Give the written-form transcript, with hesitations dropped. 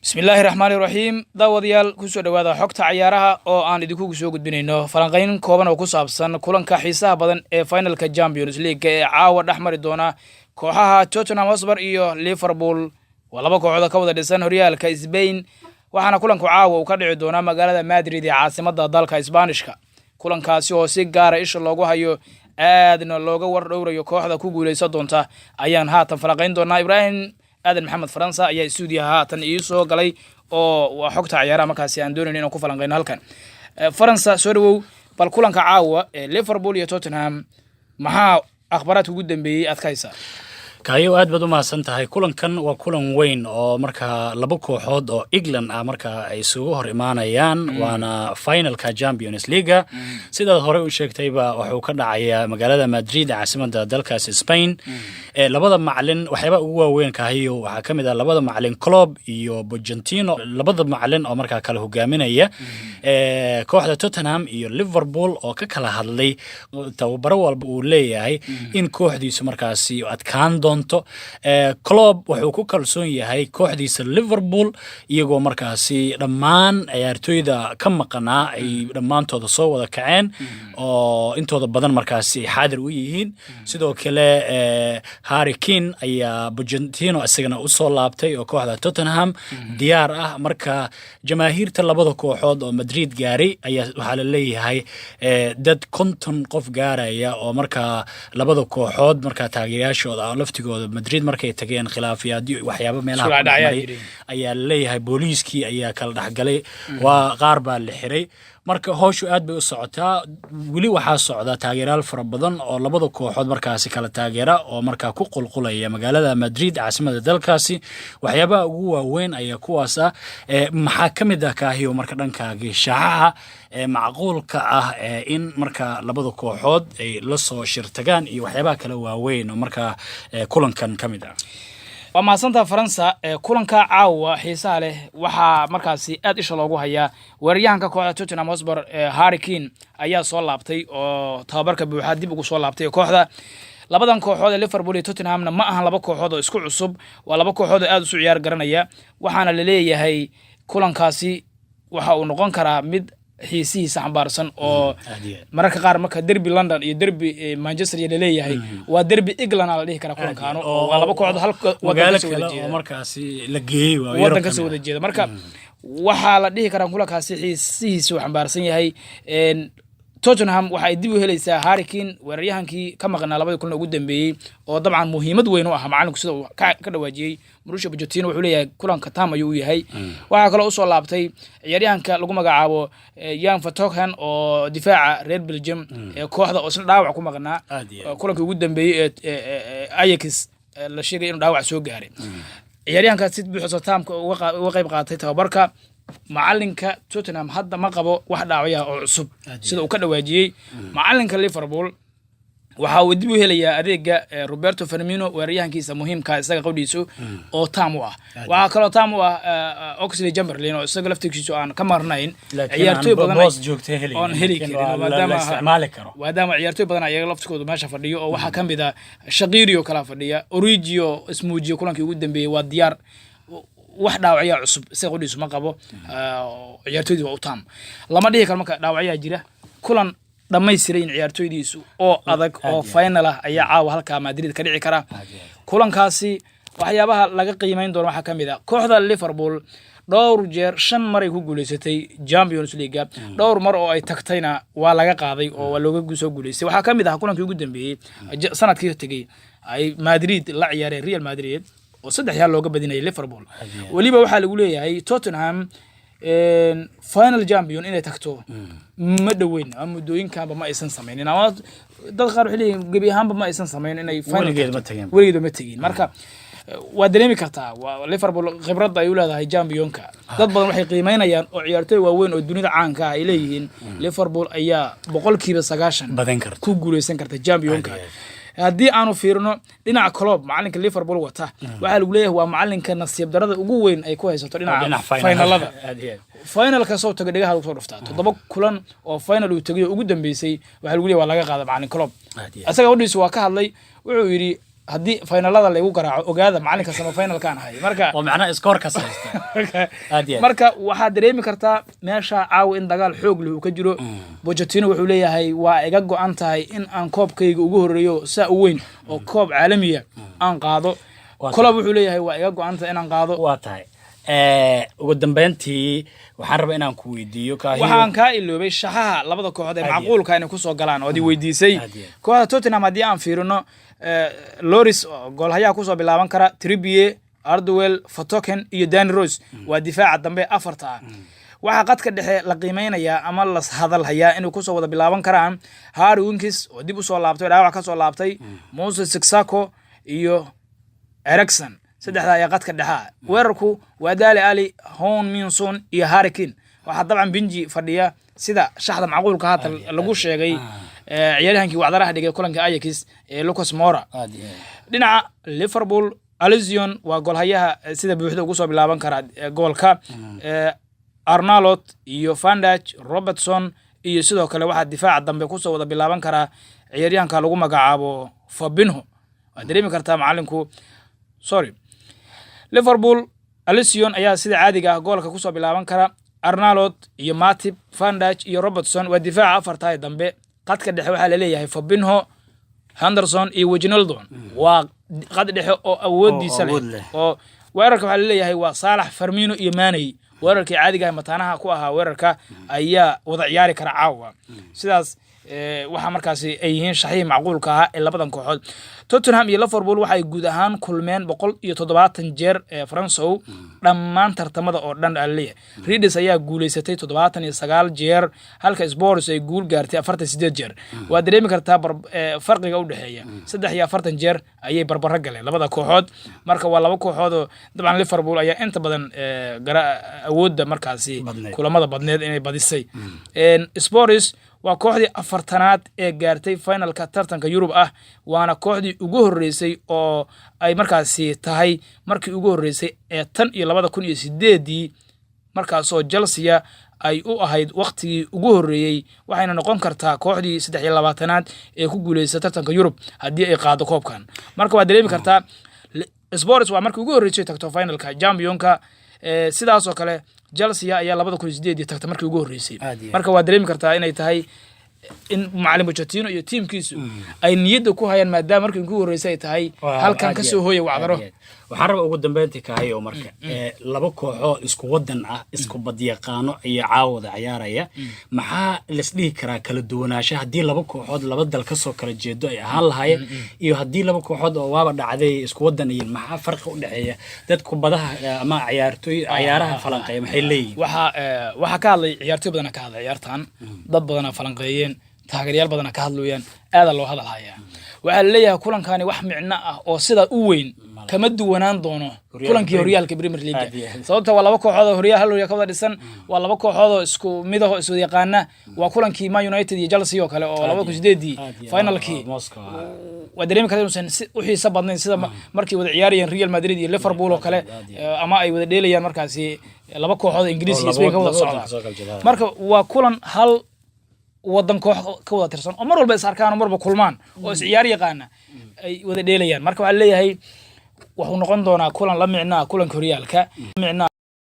bismillaahi raxmaani raxiim daawadayaal kusoo dhawaada xogta ciyaaraha oo aan idinku soo gudbinayno falanqeyn kooban oo ku saabsan kulanka xiisaha badan ee finalka Champions League ee caawa dhaxmari doona kooxaha Tottenham Hotspur iyo Liverpool waa laba kooxood ka wada dhisan horyaalka Spain waxaana kulanku caawa uu ka dhici doona magaalada Madrid ee caasimadda dalka Isbaanishka kulankaasi oo si gaar ah isha loogu hayo aadna looga war dhowrayo kooxda ku guuleysan doonta ayaan haatan falanqeyn doonaa Ibrahim aadan maxamed faransa ayaa stuudiyaha haatan ii soo galay oo waa xogta ciyaaraha markaasi aan doonayn inaan ku falanqeyno halkan faransa soo dhawow bal kulanka caawa ee Liverpool iyo Tottenham maxaa akhbaraadka ugu dambeeyay adkaysa kayo aad baad u mahadsan tahay kulankan waa kulan weyn oo marka laba kooxood oo England ah marka ay isugu hor imaanayaan waana finalka Champions League sida hore u sheegtayba wuxuu ka dhacayaa magaalada Madrid caasimadda dalkaas Spain labada macallin waxyaaba ugu waaweyn ka hayo waxa kamid ah labada macallin Klopp iyo Pochettino labada macallin oo marka kala hogaaminaya kooxda Tottenham iyo Liverpool oo ka kala hadlay tababaro walba uu leeyahay in kooxdiisu markaasi adkaan Klopp wuxuu ku kalsoon yahay kooxdiisa Liverpool iyagoo markaasi dhammaan ciyaartooyda ka maqnaa ay dhamaantooda soo wada kaceen oo intooda badan markaasi xaadir u yihiin sidoo kale Harry Kane ayaa Pochettino isagana u soo laabtay oo kooxda Tottenham diyaar ah marka jamaahiirta labada kooxood oo Madrid gaaray ayaa waxa la leeyahay dad 50 qof gaaraya oo marka labada kooxood marka taageerayaashooda Madrid markay tageen khilaafiyaadyo waxyaabo meelaha ayaa leeyahay booliiskii ayaa kala dhaxgalay waa qaar baa la xiray marka howshu aad bay u socotaa wali waxa socda taageerayaal fara badan oo labada kooxood markaasi kala taageera oo marka ku qulqulaya magaalada Madrid caasimadda dalkaasi waxyaabaha ugu waaweyn ayaa kuwaas ah maxaa kamid ah kaahiyo marka dhankaaga shaacaha macquulka ah in marka labada kooxood ay la soo shirtagaan iyo waxyaabaha kala waaweyn oo marka kulankan kamid ah waa maasanta Faransa kulanka caawa xiisaha leh waxa markaasi aad isha loogu hayaa weeraryahanka kooxda Tottenham Hotspur Harry Kane ayaa soo laabtay oo tababarka buuxa dib ugu soo laabtay kooxda labadan kooxood ee Liverpool iyo Tottenhamna ma ahan laba kooxood oo isku cusub waa laba kooxood oo aad u ciyaar garanaya waxaana la leeyahay kulankaasi waxa uu noqon karaa mid xiisihiisa xambaarsan oo mararka qaar marka derby London iyo derby Manchester la leeyahay waa derby England la dhihi kara kulankaano oo waa laba kooxood hal magaalo kale oo markaasi la geeyay waa wadanka soo wada jeeda marka waxa la dhihi kara kulankaasi xiisihiisa xambaarsan yahay Tottenham waxa ay dib u helaysaa Harry Kane weeraryahankii ka maqnaa labada kulan ugu dambeeyay oo dabcan muhiimad weyn u ah macalinku sida uu ka dhawaajiyay Pochettino wuxuu leeyahay kulanka tam ayuu yahay waxa kale oo soo laabtay ciyaaryahanka lagu magacaabo Jan Vertonghen oo difaaca reer Belgium ee kooxda oo isna dhaawac ku maqnaa kulankii ugu dambeeyay ee Ajax la sheegay inuu dhaawac soo gaaray ciyaaryahanka si buuxda tamka uga qayb qaatay tababarka macalinka Tottenham hadda ma qabo wax dhaawaya oo cusub sida uu ka dhawaajiyay macalinka Liverpool waxa uu dib u helayaa adeega Roberto Firmino weeraryahankiisa muhiimka isaga qowdiisu oo tam u ah waxa kale oo tam u ah Oxlade-Chamberlain oo isaga laftigiisu aan ka marnayn ciyaartoy badan oo heli karin maadaama ciyaartoy badan ayaga laftigoodu meesha fadhiyo oo waxa kamid ah Shaqiri oo kala fadhiya Origi oo ismuujiyo kulankii ugu dambeeyay waa diyaar wax dhaawacyo cusub isaga qodiisu ma qabo ciyaartoydu waa u tam lama dhihi karo marka dhaawacyo jira kulan dhamaystiran ciyaartoydiisu oo adag oo final ah ayaa caawa halka Madrid ka dhici kara kulankaasi waxyaabaha laga qiimeyn doono waxa kamid ah kooxda Liverpool dhowr jeer 5 mar ay ku guuleysatay Champions League dhowr mar oo ay tagtayna waa laga qaaday oo waa looga soo guuleystay waxa kamid ah kulankii ugu dambeeyay sanadkii tagay ay Madrid la ciyaareen Real Madrid oo 3 looga badinay Liverpool waliba waxa lagu leeyahay Tottenham final champion inay tagto ma dhaweyn ama mudooyinkaanba ma aysan sameeynin ama dad qaar waxay leeyihiin gabi ahaanba ma aysan sameeynin inay final weligeed ma tagin marka waa dareemi kartaa Liverpool khibrad ay u leedahay championka dad badan waxay qiimeynayaan oo ciyaartoy waaweyn oo dunida caanka ah ay leeyihiin Liverpool ayaa 90% ku guuleysan karta championka haddii aanu fiirno dhinaca Klopp macalinka Liverpool wata waxa lagu leeyahay waa macalinka nasiib darada ugu weyn ay ku haysato dhinaca finalada finalka soo tagay dhigaha lagu soo dhuftaa 7 kulan oo final uu tagay ugu dambeysay waxa lagu leeyahay waa laga qaaday macalin Klopp asaga wadhiis waa ka hadlay wuxuu yiri haddii finalada lagu garaaco ogaada macalinka sama finalkan ahay marka oo macna iskoor ka saystay marka waxa dareemi kartaa meesha caaw in dagaal xoog leh uu ka jiro Pochettino wuxuu leeyahay waa iga go'an tahay in aan koobkayga ugu horeeyo saa u weyn oo koob caalami ah aan qaado Klopp wuxuu leeyahay waa iga go'an tahay in aan qaado waa tahay ugu dambeyntii waxaan rabaa inaan ku weydiiyo waxaan ka iloobay shaxaha labada kooxood ee macquulka inay ku soo galaan oo di weydiisay kooxda Tottenham haddii aan fiirino Loris goolhayaha ku soo bilaaban kara Trippier Ardwell Fotoken iyo Danny Rose waa difaaca dambe afarta ah waxa qadka dhexe la qiimeynaya ama la hadal haya inuu ku soo wada bilaaban karaan Harry Winks oo dib u soo laabtay dhaawac ka soo laabtay Moses Sissoko iyo Eriksen saddexda ayaa qadka dhexa weerarku waa Dele Alli Hon Minson iyo Harry Kane waxa dabcan Benji fadhiya sida shaxda macquulka hata lagu sheegay ciyaaryahankii wacdaraha dhigay kulanka Ajax ee Lucas Moura dhinaca Liverpool Alisson waa goolhayaha sida buuxda ugu soo bilaaban kara goolka Arnold iyo Van Dijk Robertson iyo sidoo kale waxa difaaca dambe ku soo wada bilaaban kara ciyaaryahanka lagu magacaabo Fabinho waa dareemi kartaa macalinku Liverpool Alisson ayaa sida caadiga ah goolka ku soo bilaaban kara Arnold iyo Matip Van Dijk iyo Robertson waa difaaca afarta dambe qadka dhexe waxa la leeyahay Fabinho Henderson iyo Wijnaldum waa qad dhexe oo awoodiisa leh oo weerarka waxa la leeyahay waa Salah Firmino iyo Mane weerarkii caadiga ah mataanaha ku ahaa weerarka ayaa wada ciyaari kara caawa sidaas waxa markaasi ay yihiin shaxii macquulka ah ee labadan kooxood Tottenham iyo Liverpool waxay guud ahaan kulmeen 170 jeer Faransow dhammaan tartamada oo dhan leeyahay Reds ayaa guuleysatay 79 jeer halka Spurs ay guul gaartay 48 jeer waa dareemi kartaa farqiga u dhaxeeya 43 jeer ayay barbaro galeen labada kooxood marka waa laba kooxood oo dabcan Liverpool ayaa inta badan awoodda markaasi kulamada badneed inay badisay Spurs waa kooxdii afartanaad ee gaartay finalka tartanka Yurub ah waana kooxdii ugu horeysay oo ay markaasi tahay markii ugu horeysay ee tan iyo 2008 markaas oo Chelsea ay u ahayd waqtigii ugu horeeyay waxayna noqon kartaa kooxdii 23aad ee ku guuleysatay tartanka Yurub haddii ay qaado koobkan marka waa dareemi kartaa Spurs waa markii ugu horeysay tagto finalka championka sidaas oo kale Chelsea ayaa 2008 tagtay markii ugu horeysay marka waa dareemi kartaa inay tahay in macallin Pochettino iyo teamkiisu ay niyadda ku hayaan maadaama markii ugu horeysay ay tahay halkan ka soo hooyay wacdaro waxaan rabaa ugu dambeyntii ka hayo marka laba kooxo isku wadan ah isku badyaqaano iyo caawada ciyaaraya maxaa la isdhihi karaa kala duwanaansho haddii laba kooxood laba dal ka soo kala jeedo ay ahaan lahaayeen iyo haddii laba kooxood oo waaba dhacday isku wadan iyo maxaa farqi u dhaxeeya dadku badaha ama ciyaaraha falanqeeya maxay leeyihiin waxa ka hadlay ciyaartoy badan ka hadlay ciyaartan dad badan falanqeeyeen taageerayaal badan ka hadlayaan aad loo hadalhayaa waxa la leeyahay kulankani wax micno ah oo sida u weyn kama duwanaan doono kulankii horyaalka Premier League sababta waa laba kooxood oo horyaalka ka wada dhisan waa laba kooxood oo isku mid ah isku yaqaana waa kulankii Man United iyo Chelsea oo kale oo 2008 finalkii waa dareemi kartaa inuu u xiiso badnayn sida markii wada ciyaarayeen Real Madrid iyo Liverpool oo kale ama ay wada dheelayaan markaasi laba kooxood Ingiriis iyo Spain ka wada socda marka waa kulan hal wadan koox ka wada tirsan oo mar walba is arkaan marba kulmaan oo is ciyaar yaqaana ay wada dheelayaan marka waxa leeyahay wuxuu noqon doonaa kulan la micnaa kulanka horyaalka